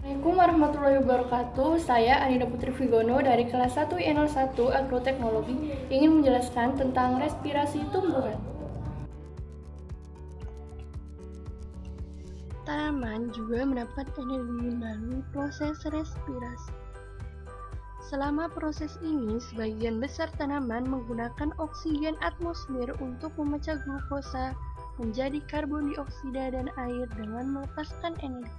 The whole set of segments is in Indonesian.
Assalamualaikum warahmatullahi wabarakatuh. Saya Anida Putri Vigono dari kelas 1 IN01 Agroteknologi ingin menjelaskan tentang respirasi tumbuhan. Tanaman juga mendapat energi melalui proses respirasi. Selama proses ini, sebagian besar tanaman menggunakan oksigen atmosfer untuk memecah glukosa menjadi karbon dioksida dan air dengan melepaskan energi.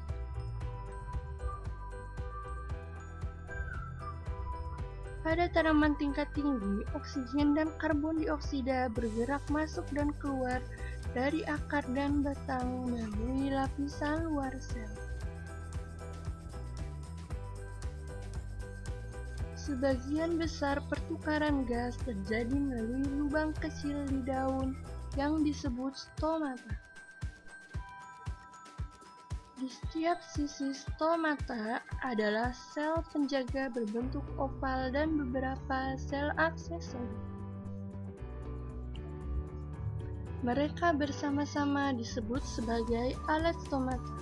Pada tanaman tingkat tinggi, oksigen dan karbon dioksida bergerak masuk dan keluar dari akar dan batang melalui lapisan luar sel. Sebagian besar pertukaran gas terjadi melalui lubang kecil di daun yang disebut stomata. Di setiap sisi stomata adalah sel penjaga berbentuk oval dan beberapa sel aksesori. Mereka bersama-sama disebut sebagai alat stomata.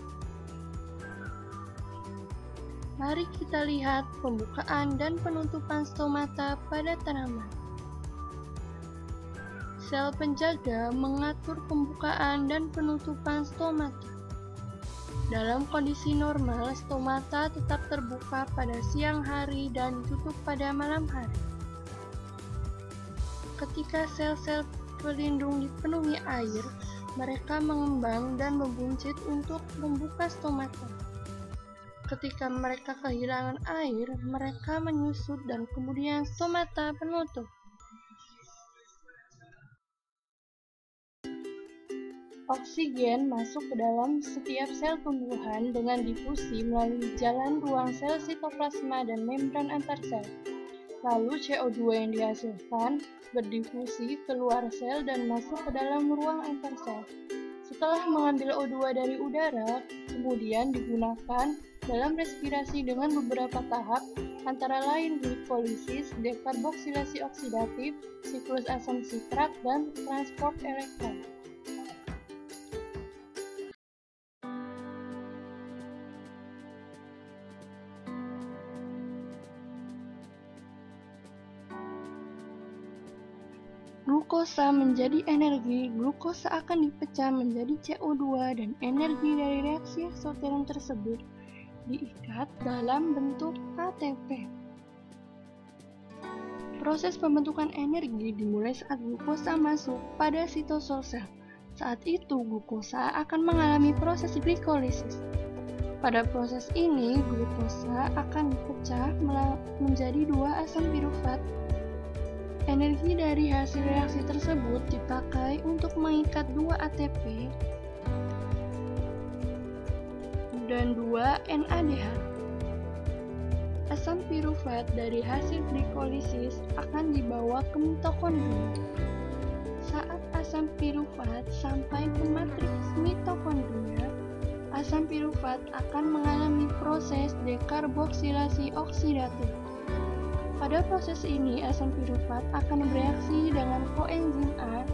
Mari kita lihat pembukaan dan penutupan stomata pada tanaman. Sel penjaga mengatur pembukaan dan penutupan stomata. Dalam kondisi normal, stomata tetap terbuka pada siang hari dan ditutup pada malam hari. Ketika sel-sel pelindung dipenuhi air, mereka mengembang dan membuncit untuk membuka stomata. Ketika mereka kehilangan air, mereka menyusut dan kemudian stomata penutup. Oksigen masuk ke dalam setiap sel tumbuhan dengan difusi melalui jalan ruang sel sitoplasma dan membran antarsel. Lalu CO2 yang dihasilkan berdifusi keluar sel dan masuk ke dalam ruang antarsel. Setelah mengambil O2 dari udara, kemudian digunakan dalam respirasi dengan beberapa tahap, antara lain glikolisis, dekarboksilasi oksidatif, siklus asam sitrat, dan transport elektron. Glukosa menjadi energi, glukosa akan dipecah menjadi CO2 dan energi dari reaksi eksoteron tersebut diikat dalam bentuk ATP. Proses pembentukan energi dimulai saat glukosa masuk pada sitosol sel. Saat itu, glukosa akan mengalami proses glikolisis. Pada proses ini, glukosa akan dipecah menjadi dua asam pirufat. Energi dari hasil reaksi tersebut dipakai untuk mengikat dua ATP dan dua NADH. Asam pirufat dari hasil glikolisis akan dibawa ke mitokondria. Saat asam pirufat sampai ke matriks mitokondria, asam pirufat akan mengalami proses dekarboksilasi oksidatif. Pada proses ini, asam pirufat akan bereaksi dengan koenzim A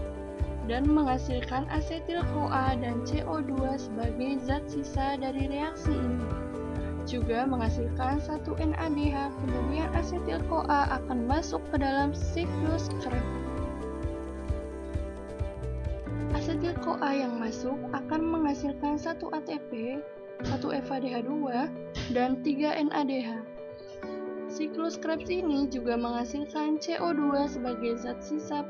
dan menghasilkan asetil-CoA dan CO2 sebagai zat sisa dari reaksi ini. Juga menghasilkan satu NADH, kemudian asetil-CoA akan masuk ke dalam siklus Krebs. Asetil-CoA yang masuk akan menghasilkan satu ATP, satu FADH2, dan 3 NADH. Siklus Krebs ini juga menghasilkan CO2 sebagai zat sisa.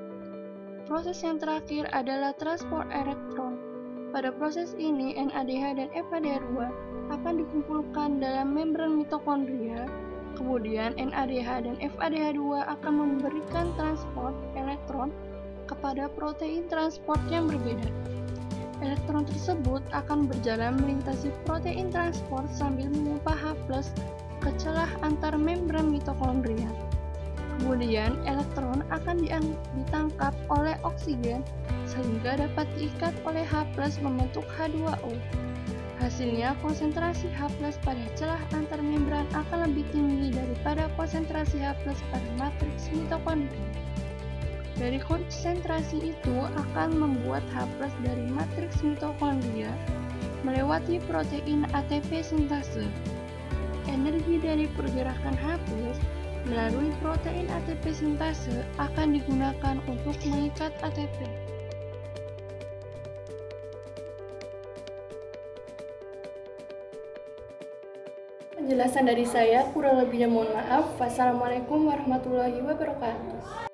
Proses yang terakhir adalah transport elektron. Pada proses ini, NADH dan FADH2 akan dikumpulkan dalam membran mitokondria. Kemudian NADH dan FADH2 akan memberikan transport elektron kepada protein transport yang berbeda. Elektron tersebut akan berjalan melintasi protein transport sambil mengubah H+ ke celah antar membran mitokondria. Kemudian elektron akan ditangkap oleh oksigen sehingga dapat diikat oleh H+ membentuk H2O. Hasilnya konsentrasi H+ pada celah antar membran akan lebih tinggi daripada konsentrasi H+ pada matriks mitokondria. Dari konsentrasi itu akan membuat H+ dari matriks mitokondria melewati protein ATP sintase. energi dari pergerakan H+ melalui protein ATP sintase akan digunakan untuk mengikat ATP. Penjelasan dari saya, kurang lebihnya mohon maaf. Wassalamualaikum warahmatullahi wabarakatuh.